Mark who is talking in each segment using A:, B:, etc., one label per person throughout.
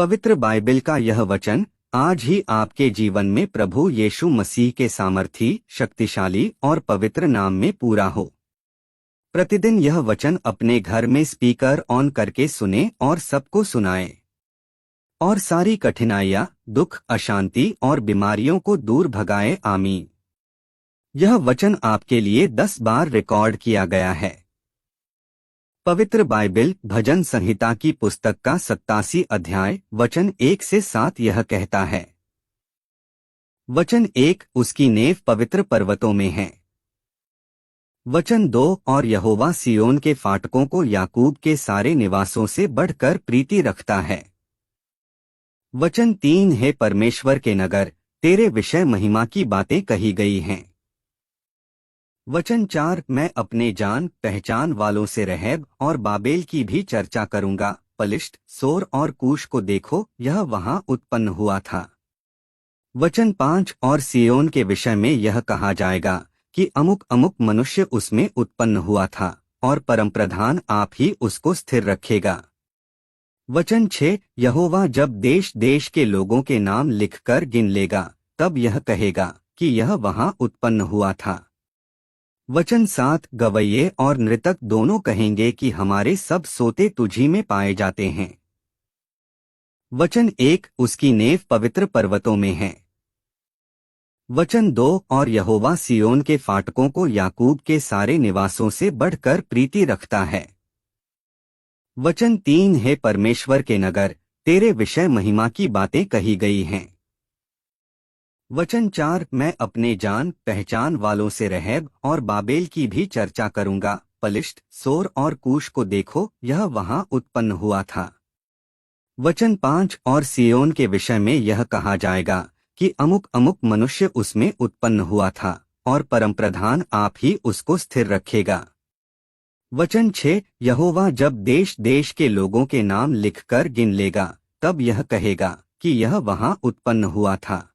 A: पवित्र बाइबल का यह वचन आज ही आपके जीवन में प्रभु यीशु मसीह के सामर्थी, शक्तिशाली और पवित्र नाम में पूरा हो। प्रतिदिन यह वचन अपने घर में स्पीकर ऑन करके सुने और सबको सुनाएं और सारी कठिनाइयां, दुख, अशांति और बीमारियों को दूर भगाए। आमीन। यह वचन आपके लिए 10 बार रिकॉर्ड किया गया है। पवित्र बाइबल भजन संहिता की पुस्तक का 87 अध्याय वचन 1 से 7 यह कहता है। वचन 1, उसकी नेव पवित्र पर्वतों में है। वचन 2, और यहोवा सिय्योन के फाटकों को याकूब के सारे निवासों से बढ़कर प्रीति रखता है। वचन 3, हे परमेश्वर के नगर, तेरे विषय महिमा की बातें कही गई हैं। वचन 4, मैं अपने जान पहचान वालों से रहब और बाबेल की भी चर्चा करूंगा। पलिश्त, सोर और कूश को देखो, यह वहां उत्पन्न हुआ था। वचन 5, और सिय्योन के विषय में यह कहा जाएगा कि अमुक अमुक मनुष्य उसमें उत्पन्न हुआ था और परमप्रधान आप ही उसको स्थिर रखेगा। वचन 6, यहोवा जब देश देश के लोगों के नाम लिखकर गिन लेगा, तब यह कहेगा कि यह वहां उत्पन्न हुआ था। वचन 7, गवैये और नृतक दोनों कहेंगे कि हमारे सब सोते तुझी में पाए जाते हैं। वचन 1, उसकी नेव पवित्र पर्वतों में है। वचन 2, और यहोवा सिय्योन के फाटकों को याकूब के सारे निवासों से बढ़कर प्रीति रखता है। वचन 3, हे परमेश्वर के नगर, तेरे विषय महिमा की बातें कही गई हैं। वचन 4, मैं अपने जान पहचान वालों से रहब और बाबेल की भी चर्चा करूंगा। पलिश्त, सोर और कूश को देखो, यह वहां उत्पन्न हुआ था। वचन 5, और सिय्योन के विषय में यह कहा जाएगा कि अमुक अमुक मनुष्य उसमें उत्पन्न हुआ था और परमप्रधान आप ही उसको स्थिर रखेगा। वचन 6, यहोवा जब देश देश के लोगों के नाम लिखकर गिन लेगा, तब यह कहेगा कि यह वहां उत्पन्न हुआ था।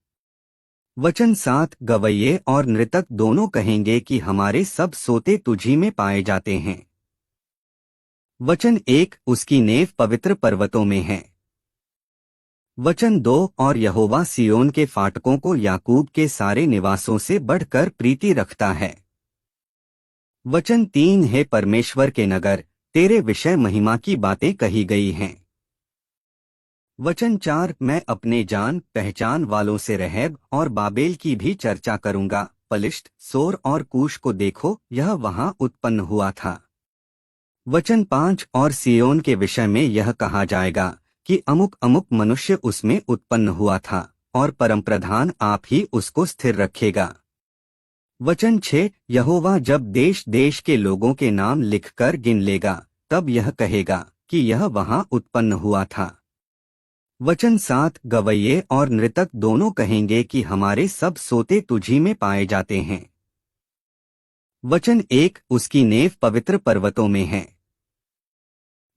A: वचन 7, गवैये और नृतक दोनों कहेंगे कि हमारे सब सोते तुझी में पाए जाते हैं। वचन 1, उसकी नेव पवित्र पर्वतों में है। वचन 2, और यहोवा सिय्योन के फाटकों को याकूब के सारे निवासों से बढ़कर प्रीति रखता है। वचन 3, हे परमेश्वर के नगर, तेरे विषय महिमा की बातें कही गई हैं। वचन 4, मैं अपने जान पहचान वालों से रहब और बाबेल की भी चर्चा करूंगा। पलिश्त, सोर और कूश को देखो, यह वहां उत्पन्न हुआ था। वचन 5, और सिय्योन के विषय में यह कहा जाएगा कि अमुक अमुक मनुष्य उसमें उत्पन्न हुआ था और परमप्रधान आप ही उसको स्थिर रखेगा। वचन 6, यहोवा जब देश देश के लोगों के नाम लिखकर गिन लेगा, तब यह कहेगा कि यह वहां उत्पन्न हुआ था। वचन 7, गवैये और नृतक दोनों कहेंगे कि हमारे सब सोते तुझी में पाए जाते हैं। वचन 1, उसकी नेव पवित्र पर्वतों में है।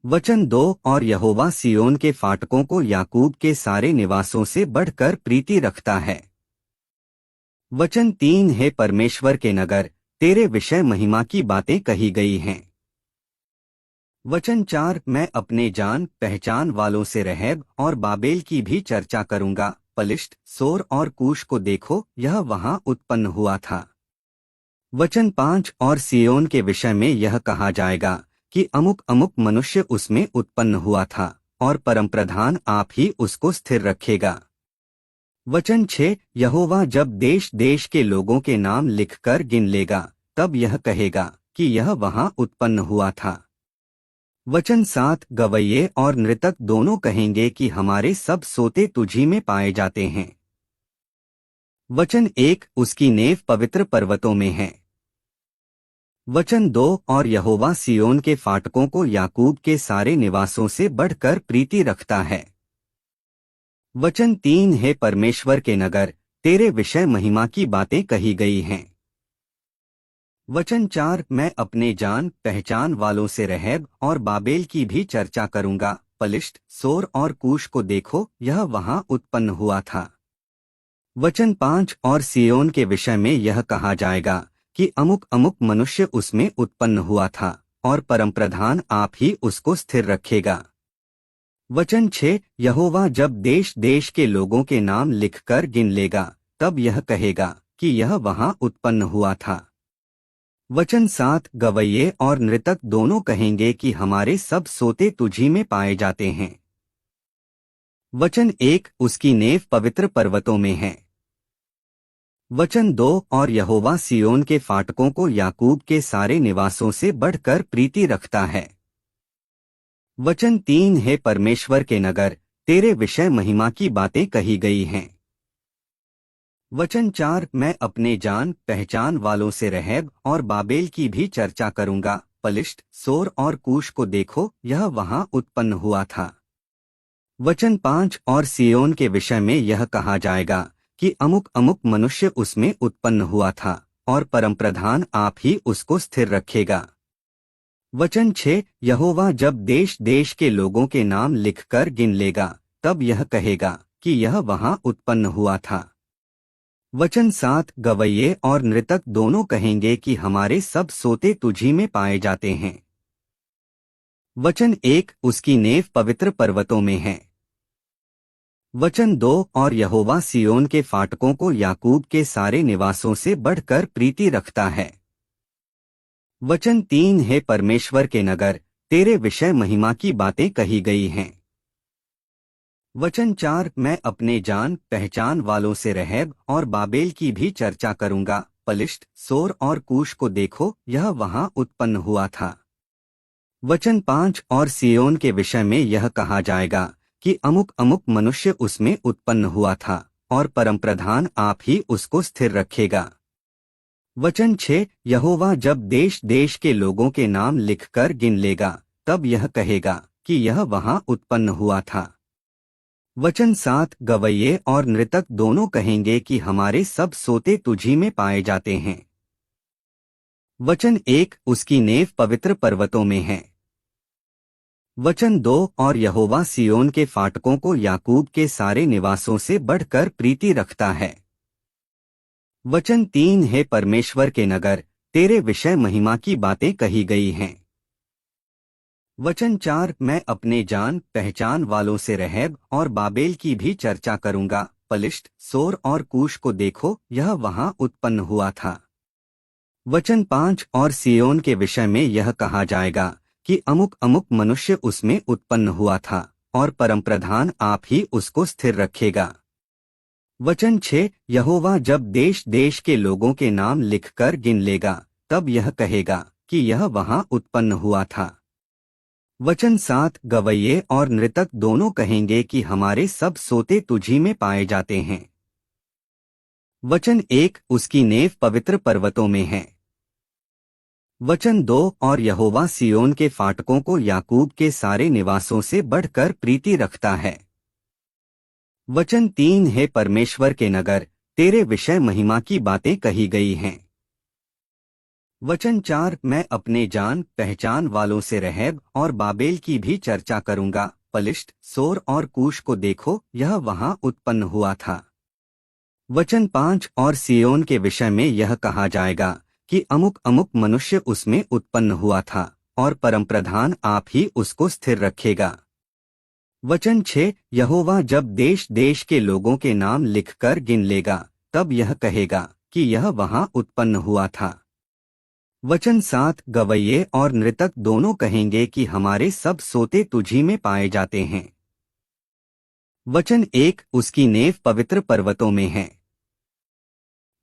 A: वचन 2, और यहोवा सिय्योन के फाटकों को याकूब के सारे निवासों से बढ़कर प्रीति रखता है। वचन 3, हे परमेश्वर के नगर, तेरे विषय महिमा की बातें कही गई हैं। वचन 4, मैं अपने जान पहचान वालों से रहब और बाबेल की भी चर्चा करूंगा। पलिश्त, सोर और कूश को देखो, यह वहां उत्पन्न हुआ था। वचन 5, और सिय्योन के विषय में यह कहा जाएगा कि अमुक अमुक मनुष्य उसमें उत्पन्न हुआ था और परमप्रधान आप ही उसको स्थिर रखेगा। वचन 6, यहोवा जब देश देश के लोगों के नाम लिखकर गिन लेगा, तब यह कहेगा कि यह वहां उत्पन्न हुआ था। वचन 7, गवैये और नृतक दोनों कहेंगे कि हमारे सब सोते तुझी में पाए जाते हैं। वचन 1, उसकी नेव पवित्र पर्वतों में है। वचन 2, और यहोवा सिय्योन के फाटकों को याकूब के सारे निवासों से बढ़कर प्रीति रखता है। वचन 3, हे परमेश्वर के नगर, तेरे विषय महिमा की बातें कही गई हैं। वचन 4, मैं अपने जान पहचान वालों से रहब और बाबेल की भी चर्चा करूंगा। पलिश्त, सोर और कूश को देखो, यह वहां उत्पन्न हुआ था। वचन 5, और सिय्योन के विषय में यह कहा जाएगा कि अमुक अमुक मनुष्य उसमें उत्पन्न हुआ था और परमप्रधान आप ही उसको स्थिर रखेगा। वचन 6, यहोवा जब देश देश के लोगों के नाम लिखकर गिन लेगा तब यह कहेगा कि यह वहां उत्पन्न हुआ था। वचन 7, गवैये और नृतक दोनों कहेंगे कि हमारे सब सोते तुझी में पाए जाते हैं। वचन 1, उसकी नेव पवित्र पर्वतों में है। वचन 2, और यहोवा सियोन के फाटकों को याकूब के सारे निवासों से बढ़कर प्रीति रखता है। वचन 3, हे परमेश्वर के नगर, तेरे विषय महिमा की बातें कही गई हैं। वचन 4, मैं अपने जान पहचान वालों से रहब और बाबेल की भी चर्चा करूंगा। पलिश्त, सोर और कूश को देखो, यह वहां उत्पन्न हुआ था। वचन 5, और सियोन के विषय में यह कहा जाएगा कि अमुक अमुक मनुष्य उसमें उत्पन्न हुआ था और परमप्रधान आप ही उसको स्थिर रखेगा। वचन 6, यहोवा जब देश देश के लोगों के नाम लिखकर गिन लेगा तब यह कहेगा कि यह वहां उत्पन्न हुआ था। वचन 7, गवैये और नृतक दोनों कहेंगे कि हमारे सब सोते तुझी में पाए जाते हैं। वचन 1, उसकी नेव पवित्र पर्वतों में है। वचन 2, और यहोवा सियोन के फाटकों को याकूब के सारे निवासों से बढ़कर प्रीति रखता है। वचन 3, हे परमेश्वर के नगर, तेरे विषय महिमा की बातें कही गई हैं। वचन 4, मैं अपने जान पहचान वालों से रहब और बाबेल की भी चर्चा करूंगा। पलिश्त, सोर और कूश को देखो, यह वहां उत्पन्न हुआ था। वचन 5, और सियोन के विषय में यह कहा जाएगा कि अमुक अमुक मनुष्य उसमें उत्पन्न हुआ था और परमप्रधान आप ही उसको स्थिर रखेगा। वचन 6, यहोवा जब देश देश के लोगों के नाम लिखकर गिन लेगा तब यह कहेगा कि यह वहां उत्पन्न हुआ था। वचन 7, गवैये और नृतक दोनों कहेंगे कि हमारे सब सोते तुझी में पाए जाते हैं। वचन 1, उसकी नेव पवित्र पर्वतों में है। वचन 2, और यहोवा सियोन के फाटकों को याकूब के सारे निवासों से बढ़कर प्रीति रखता है। वचन 3, हे परमेश्वर के नगर, तेरे विषय महिमा की बातें कही गई हैं। वचन 4, मैं अपने जान पहचान वालों से रहब और बाबेल की भी चर्चा करूंगा। पलिश्त, सोर और कूश को देखो, यह वहां उत्पन्न हुआ था। वचन 5, और सियोन के विषय में यह कहा जाएगा कि अमुक अमुक मनुष्य उसमें उत्पन्न हुआ था और परमप्रधान आप ही उसको स्थिर रखेगा। वचन 6, यहोवा जब देश देश के लोगों के नाम लिखकर गिन लेगा तब यह कहेगा कि यह वहां उत्पन्न हुआ था। वचन 7, गवैये और नृतक दोनों कहेंगे कि हमारे सब सोते तुझी में पाए जाते हैं। वचन 1, उसकी नेव पवित्र पर्वतों में है। वचन 2, और यहोवा सियोन के फाटकों को याकूब के सारे निवासों से बढ़कर प्रीति रखता है। वचन 3, हे परमेश्वर के नगर, तेरे विषय महिमा की बातें कही गई हैं। वचन 4, मैं अपने जान पहचान वालों से रहब और बाबेल की भी चर्चा करूंगा। पलिश्त, सोर और कूश को देखो, यह वहां उत्पन्न हुआ था। वचन 5, और सियोन के विषय में यह कहा जाएगा कि अमुक अमुक मनुष्य उसमें उत्पन्न हुआ था और परमप्रधान आप ही उसको स्थिर रखेगा। वचन 6, यहोवा जब देश देश के लोगों के नाम लिखकर गिन लेगा तब यह कहेगा कि यह वहां उत्पन्न हुआ था। वचन 7, गवैये और नृतक दोनों कहेंगे कि हमारे सब सोते तुझी में पाए जाते हैं। वचन 1, उसकी नेव पवित्र पर्वतों में है।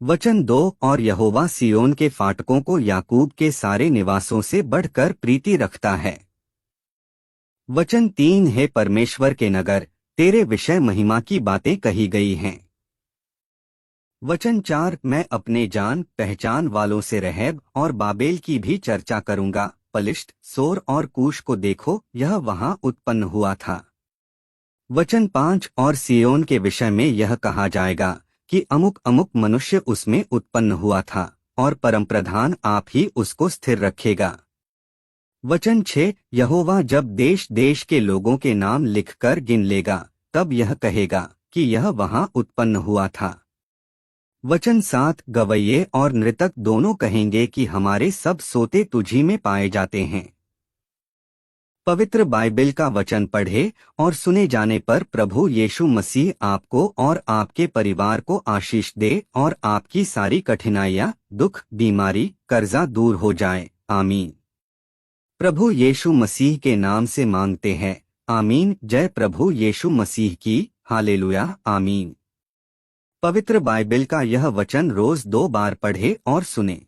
A: वचन 2, और यहोवा सियोन के फाटकों को याकूब के सारे निवासों से बढ़कर प्रीति रखता है। वचन 3, हे परमेश्वर के नगर, तेरे विषय महिमा की बातें कही गई हैं। वचन 4, मैं अपने जान पहचान वालों से रहब और बाबेल की भी चर्चा करूंगा। पलिश्त, सोर और कूश को देखो, यह वहां उत्पन्न हुआ था। वचन 5, और सियोन के विषय में यह कहा जाएगा कि अमुक अमुक मनुष्य उसमें उत्पन्न हुआ था और परमप्रधान आप ही उसको स्थिर रखेगा। वचन 6, यहोवा जब देश देश के लोगों के नाम लिखकर गिन लेगा तब यह कहेगा कि यह वहां उत्पन्न हुआ था। वचन 7, गवैये और नृतक दोनों कहेंगे कि हमारे सब सोते तुझी में पाए जाते हैं। पवित्र बाइबल का वचन पढ़े और सुने जाने पर प्रभु यीशु मसीह आपको और आपके परिवार को आशीष दे और आपकी सारी कठिनाइयां, दुख, बीमारी, कर्जा दूर हो जाए। आमीन। प्रभु यीशु मसीह के नाम से मांगते हैं। आमीन। जय प्रभु यीशु मसीह की। हालेलुया। आमीन। पवित्र बाइबल का यह वचन रोज 2 बार पढ़े और सुने।